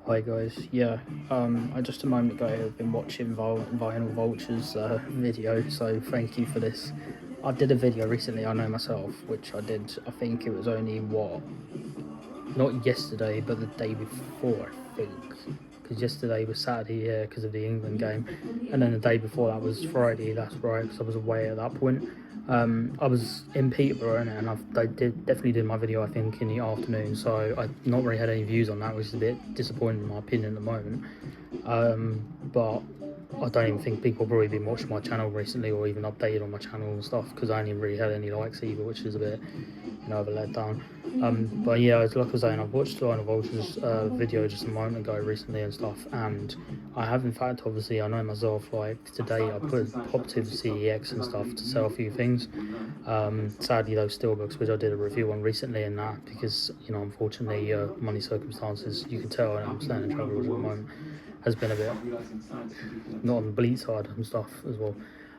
Hi guys, I just a moment ago have been watching Vinyl Vulture's video, so thank you for this. I did a video recently, I know myself, which I did, I think it was only not yesterday, but the day before, I think. Because yesterday was Saturday, yeah, because of the England game. And then the day before that was Friday, that's right, because I was away at that point. I was in Peterborough and definitely did my video, I think, in the afternoon. So I've not really had any views on that, which is a bit disappointing in my opinion at the moment. But I don't even think people have probably been watching my channel recently or even updated on my channel and stuff because I only really had any likes either, which is a bit, of a letdown. But yeah, like I was saying, I've watched Lionel Vulture's video just a moment ago recently and stuff, and I have in fact, obviously, I know myself, like today I popped to the CEX and stuff to sell a few things. Sadly, those steelbooks, which I did a review on recently, and that because unfortunately, money circumstances, you can tell, and I'm staying in trouble at the moment, has been a bit not on the bleak side and stuff as well.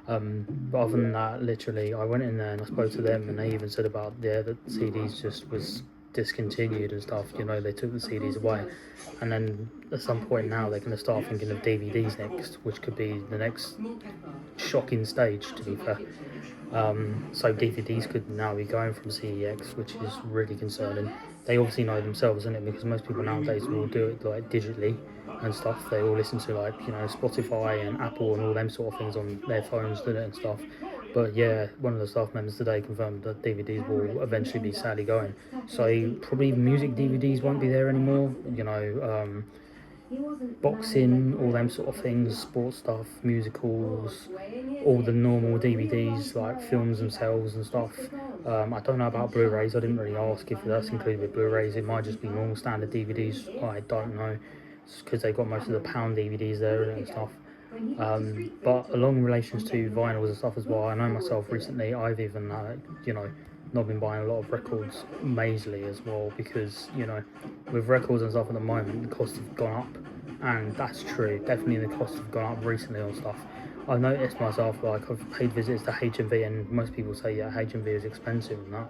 But other than that, literally, I went in there and I spoke to them, and they even said about that CDs just was discontinued and stuff. They took the CDs away, and then at some point now they're going to start thinking of DVDs next, which could be the next shocking stage. To be fair, so DVDs could now be going from CEX, which is really concerning. They obviously know themselves, isn't it? Because most people nowadays will do it like digitally and stuff. They all listen to like Spotify and Apple and all them sort of things on their phones, do it and stuff. But yeah, one of the staff members today confirmed that DVDs will eventually be sadly going. So probably music DVDs won't be there anymore. Boxing, all them sort of things, sports stuff, musicals, all the normal DVDs like films themselves and stuff. I don't know about Blu-rays. I didn't really ask if that's included with Blu-rays. It might just be normal standard DVDs. I don't know, because they've got most of the pound DVDs there and stuff. But along relations to vinyls and stuff as well, I know myself recently I've even not been buying a lot of records majorly as well because with records and stuff at the moment the costs have gone up, and that's true. Definitely the costs have gone up recently on stuff. I've noticed myself, like I've paid visits to HMV and most people say yeah, HMV is expensive and that.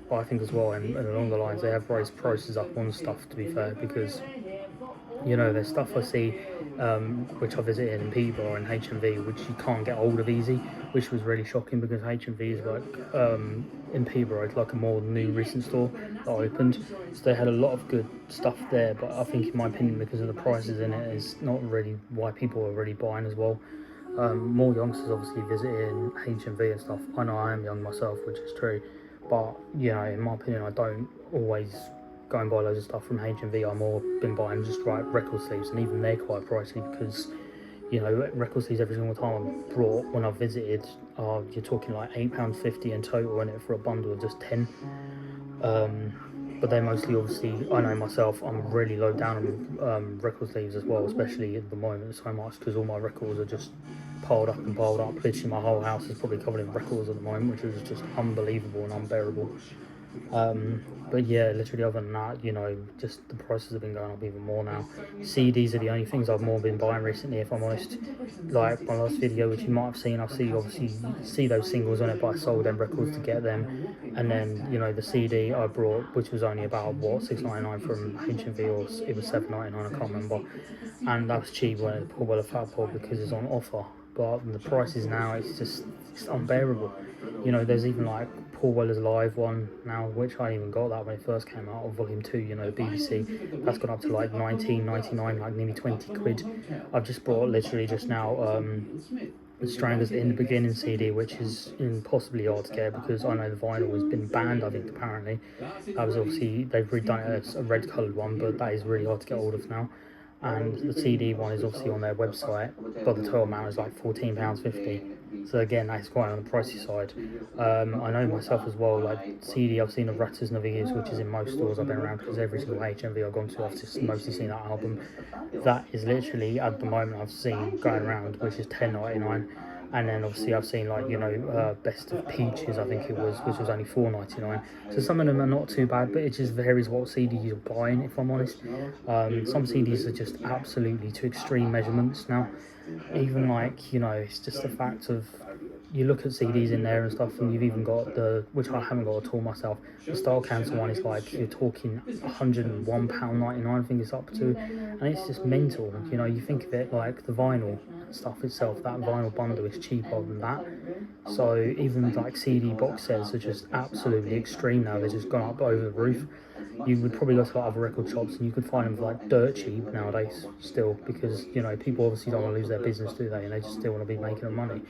But I think as well, and along the lines, they have raised prices up on stuff, to be fair, because there's stuff I see, which I visited in Peterborough and HMV, which you can't get hold of easy, which was really shocking because HMV is like, in Peterborough, it's like a more new recent store that opened. So they had a lot of good stuff there, but I think in my opinion, because of the prices in it, is not really why people are really buying as well. More youngsters obviously visiting HMV and stuff. I know I am young myself, which is true, but in my opinion, I don't always go and buy loads of stuff from HMV. I'm more been buying just like record sleeves, and even they're quite pricey because record sleeves every single time I brought when I visited, you're talking like £8.50 in total in it for a bundle of just 10. But they're mostly, obviously, I know myself, I'm really low down on record sleeves as well, especially at the moment so much because all my records are just piled up and piled up. Literally my whole house is probably covered in records at the moment, which is just unbelievable and unbearable. But yeah, literally other than that, just the prices have been going up even more now. CDs are the only things I've more been buying recently, if I'm honest. Like my last video, which you might have seen, obviously see those singles on it, but I sold them records to get them. And then, the CD I brought, which was only about, what, £6.99 from HMV, or it was £7.99, I can't remember. And that was cheap when it Paul Weller Fat Paul because it's on offer. But the prices now, it's unbearable. There's even like Paul Weller's Live one now, which I even got that when it first came out, of Volume 2, BBC. That's gone up to like 19.99, like nearly 20 quid. I've just bought literally just now the Stranglers in the Beginning CD, which is impossibly hard to get because I know the vinyl has been banned, I think, apparently. That was obviously, they've redone it as a red coloured one, but that is really hard to get hold of now. And the CD one is obviously on their website, but the total amount is like £14.50. So again, that's quite on the pricey side. I know myself as well, like CD I've seen of Ratters Navigas, which is in most stores I've been around because every single HMV I've gone to, I've just mostly seen that album. That is literally, at the moment, I've seen going around, which is £10.99. And then obviously I've seen like Best of Peaches, I think it was, which was only £4.99. So some of them are not too bad, but it just varies what CD you're buying, if I'm honest. Some CDs are just absolutely to extreme measurements now. Even like it's just the fact of you look at CDs in there and stuff, and you've even got which I haven't got at all myself, the Style Council one is like, you're talking £101.99, I think it's up to, and it's just mental. You know, you think of it like the vinyl stuff itself, that vinyl bundle is cheaper than that. So even like CD box sets are just absolutely extreme now, they've just gone up over the roof. You would probably go to like other record shops and you could find them for like dirt cheap nowadays still, because you know, people obviously don't want to lose their business, do they, and they just still want to be making them money.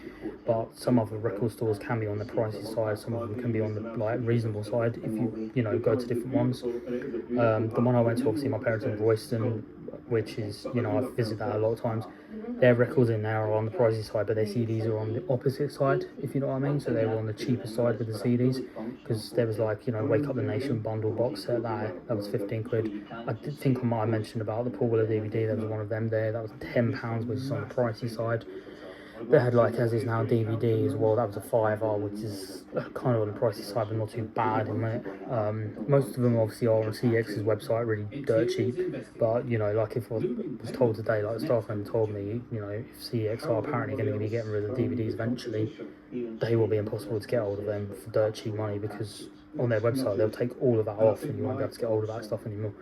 But some other record stores can be on the pricey side, some of them can be on the like reasonable side if you know, go to different ones. The one I went to, obviously my parents in Royston, which is, you know, I've visited that a lot of times. Their records in there are on the pricey side, but their CDs are on the opposite side, if you know what I mean. So they were on the cheaper side with the CDs, because there was like, you know, Wake Up the Nation bundle box set that was 15 quid. I did think I might have mentioned about the Paul Weller DVD. There was one of them there that was £10, which is on the pricey side. They had like As Is Now DVD as well, that was a £5, which is kind of on the pricey side but not too bad in it. Most of them obviously are on CEX's website, really dirt cheap, but you know, like if I was told today, like the staff member told me, you know, if CEX are apparently going to be getting rid of the DVDs eventually, they will be impossible to get hold of them for dirt cheap money, because on their website they'll take all of that off and you won't be able to get hold of that stuff anymore.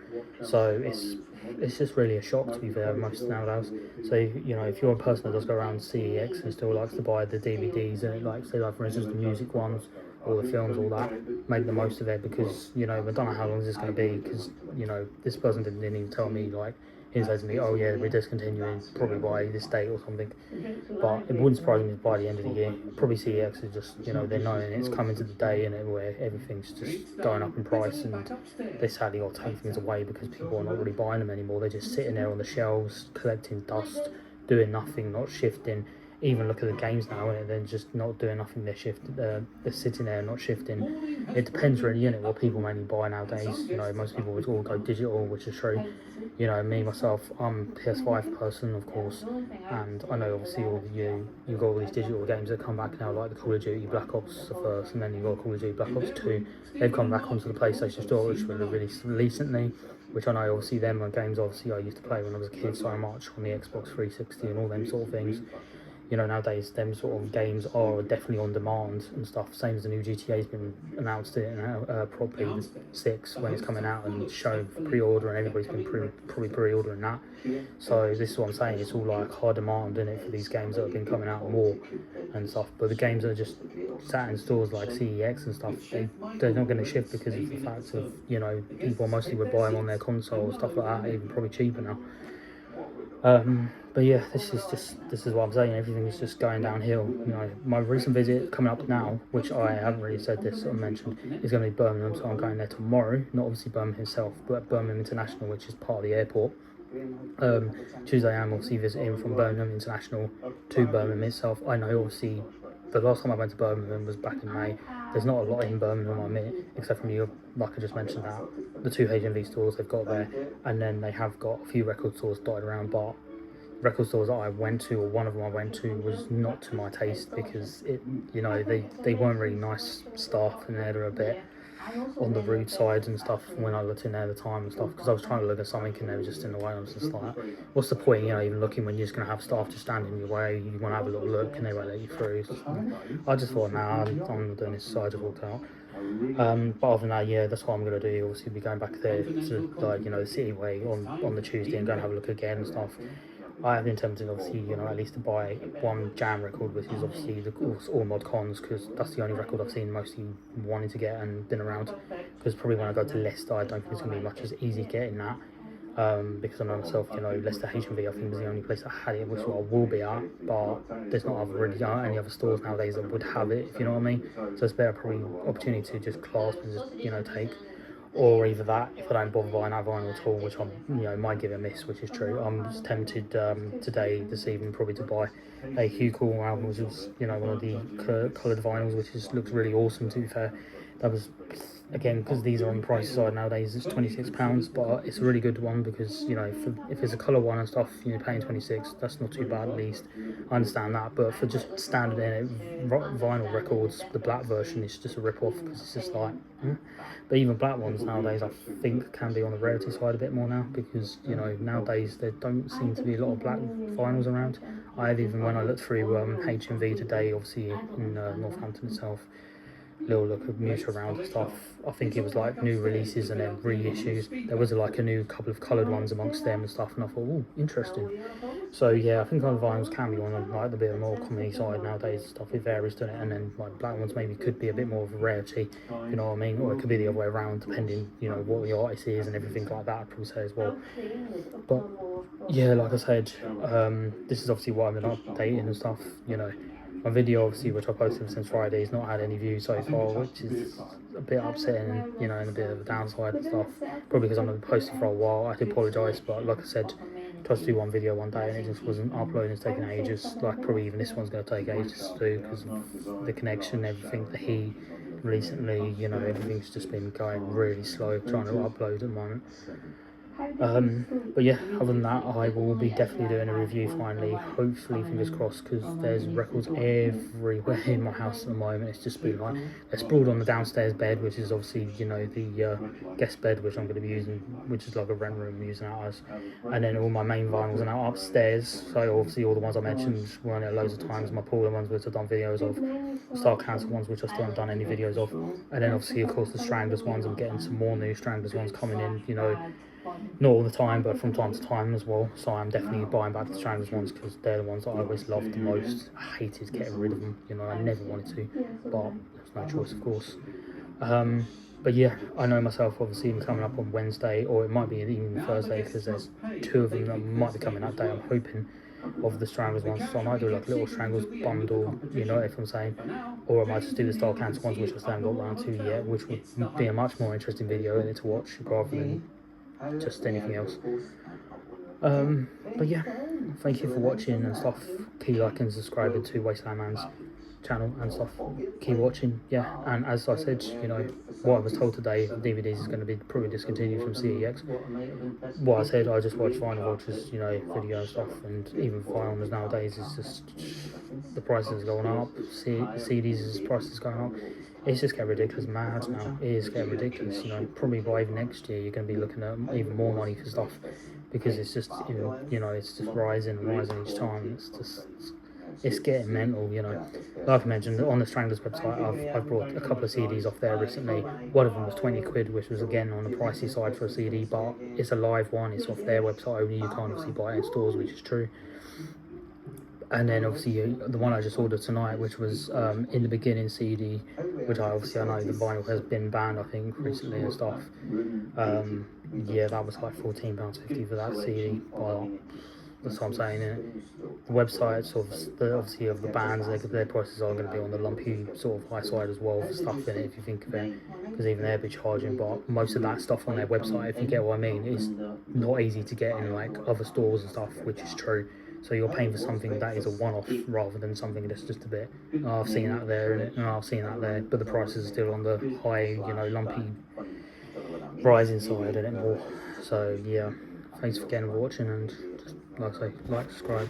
So it's just really a shock, to be fair, most nowadays. So you know, if you're a person that does go around CEX and still likes to buy the DVDs, and like say like for instance the music ones or the films, all that, make the most of it, because you know, I don't know how long this is going to be, because you know, this person didn't even tell me, like he said to me, oh yeah, we're discontinuing probably by this date or something, but it wouldn't surprise me by the end of the year. Probably CEX is just, you know, they're knowing it's coming to the day in it where everything's just going up in price, and they sadly got to take things away because people are not really buying them anymore. They're just sitting there on the shelves collecting dust, doing nothing, not shifting. Even look at the games now, and they're just not doing nothing. They're sitting there, not shifting. It depends really, innit, what people mainly buy nowadays. You know, most people would all go digital, which is true. You know, me myself, I'm a PS5 person, of course, and I know obviously all of you've got all these digital games that come back now, like the Call of Duty Black Ops the first, and then you've got Call of Duty Black Ops 2. They've come back onto the PlayStation Store, which was released recently, which I know obviously them are games obviously I used to play when I was a kid so much on the Xbox 360 and all them sort of things. You know, nowadays them sort of games are definitely on demand and stuff. Same as the new GTA's been announced it properly, the 6 when it's coming out and shown for pre-order, and everybody's been probably pre-ordering that. So this is what I'm saying, it's all like high demand in it for these games that have been coming out more and stuff. But the games that are just sat in stores like CEX and stuff, they're not going to shift because of the fact of, you know, people mostly would buy them on their console, stuff like that, even probably cheaper now. But yeah, this is what I'm saying. Everything is just going downhill. You know, my recent visit coming up now, which I haven't really said this or mentioned, is going to be Birmingham. So I'm going there tomorrow. Not obviously Birmingham itself, but Birmingham International, which is part of the airport. Tuesday I'm obviously visiting from Birmingham International to Birmingham itself. I know obviously the last time I went to Birmingham was back in May. There's not a lot in Birmingham, I admit, except from like I just mentioned, that the 2 HMV stores they've got there, and then they have got a few record stores dotted around. But record stores that I went to, or one of them I went to, was not to my taste, because it, you know, they weren't really nice staff, and they're a bit on the rude side and stuff when I looked in there at the time and stuff, because I was trying to look at something and they were just in the way, and I was just like, what's the point, you know, even looking when you're just going to have staff just standing in your way, you want to have a little look and they won't let you through. I just thought, nah, I'm not doing this, so I just walked out. But other than that, yeah, that's what I'm going to do. Obviously be going back there to, like, you know, the City Way on the Tuesday and go and have a look again and stuff. I have intended, obviously, you know, at least to buy one Jam record, which is obviously the All Mod Cons, because that's the only record I've seen mostly wanting to get and been around. Because probably when I go to Leicester, I don't think it's going to be much as easy getting that. Because I know myself, you know, Leicester HMV I think was the only place that had it, which I will be at, but there's not really any other stores nowadays that would have it, if you know what I mean. So it's better probably opportunity to just clasp and just, you know, take. Or either that, if I don't bother buying that vinyl at all, which I, you know, might give it a miss, which is true. I'm just tempted this evening, probably to buy a Hugh Cool album, which is, you know, one of the coloured vinyls, which looks really awesome, to be fair. That was again, because these are on the pricey side nowadays, it's £26, but it's a really good one because, you know, if it's a colour one and stuff, you know, paying 26, that's not too bad at least. I understand that, but for just standard vinyl records, the black version is just a rip off because it's just like, But even black ones nowadays, I think, can be on the rarity side a bit more now because, you know, nowadays there don't seem to be a lot of black vinyls around. Even when I looked through HMV today, obviously in Northampton itself, little look of news around and stuff. I think it was like new releases and then reissues. There was like a new couple of coloured ones amongst them and stuff, and I thought, oh, interesting. So yeah, I think on vinyls can be on like the bit more comedy side nowadays and stuff. It varies, doesn't it? And then like black ones maybe could be a bit more of a rarity, you know what I mean? Or it could be the other way around, depending, you know, what the artist is and everything like that, I'd probably say as well. But yeah, like I said, this is obviously what I've been updating and stuff, you know. My video, obviously, which I posted since Friday, has not had any views so far, which is a bit upsetting, you know, and a bit of a downside and stuff. Probably because I'm not posting for a while. I do apologise, but like I said, tried to do one video one day and it just wasn't uploading. It's taking ages. Like probably even this one's going to take ages to do because of the connection, everything, the heat. Recently, you know, everything's just been going really slow trying to upload at the moment. But yeah, other than that, I will be definitely doing a review finally, hopefully, fingers crossed, because there's records everywhere in my house at the moment. It's just been like, they're sprawled on the downstairs bed, which is obviously, you know, the guest bed, which I'm going to be using, which is like a rent room I'm using out as, and then all my main vinyls are now upstairs. So obviously all the ones I mentioned were on there loads of times, my Paula ones which I've done videos of, Star Cancer ones which I still haven't done any videos of, and then obviously of course the Stranglers ones. I'm getting some more new Stranglers ones coming in, you know, not all the time, but from time to time as well. So I'm definitely buying back the Stranglers ones because they're the ones that I always loved the most. I hated getting rid of them, you know, I never wanted to, but there's no choice, of course. But yeah, I know myself, obviously, coming up on Wednesday, or it might be even Thursday, because there's two of them that might be coming that day, I'm hoping, of the Stranglers ones. So I might do like a little Stranglers bundle, you know, if I'm saying, or I might just do the Star Cancer ones, which I still haven't got around to yet, which would be a much more interesting video to watch rather than just anything else. But yeah, thank you for watching and stuff. Keep liking and subscribing to Wasteland Man's channel and stuff. Keep watching, yeah. And as I said, you know, what I was told today, DVDs is going to be probably discontinued from CEX. What I said, I just watch Vinyl Vultures, you know, video and stuff, and even vinyls nowadays is just the prices going up. CDs prices going up. It's just getting ridiculous mad now. It is getting ridiculous, you know. Probably by even next year you're going to be looking at even more money for stuff because it's just, you know, it's just rising and rising each time. It's getting mental, you know. Like I mentioned, on the Stranglers website, I've brought a couple of CDs off there recently. One of them was 20 quid, which was again on the pricey side for a CD, but it's a live one. It's off their website only. You can't obviously buy it in stores, which is true. And then obviously the one I just ordered tonight, which was In the Beginning CD, which I know the vinyl has been banned, I think, recently and stuff. Yeah, that was like £14.50 for that CD. But that's what I'm saying. The websites obviously of the bands, their prices are going to be on the lumpy sort of high side as well for stuff in it, if you think of it, because even they'll be charging. But most of that stuff on their website, if you get what I mean, is not easy to get in like other stores and stuff, which is true. So you're paying for something that is a one-off rather than something that's just a bit, oh, I've seen that there and I've seen that there, but the prices are still on the high, you know, lumpy rising side and it more. So yeah, thanks again for watching, and just like I say, like, subscribe.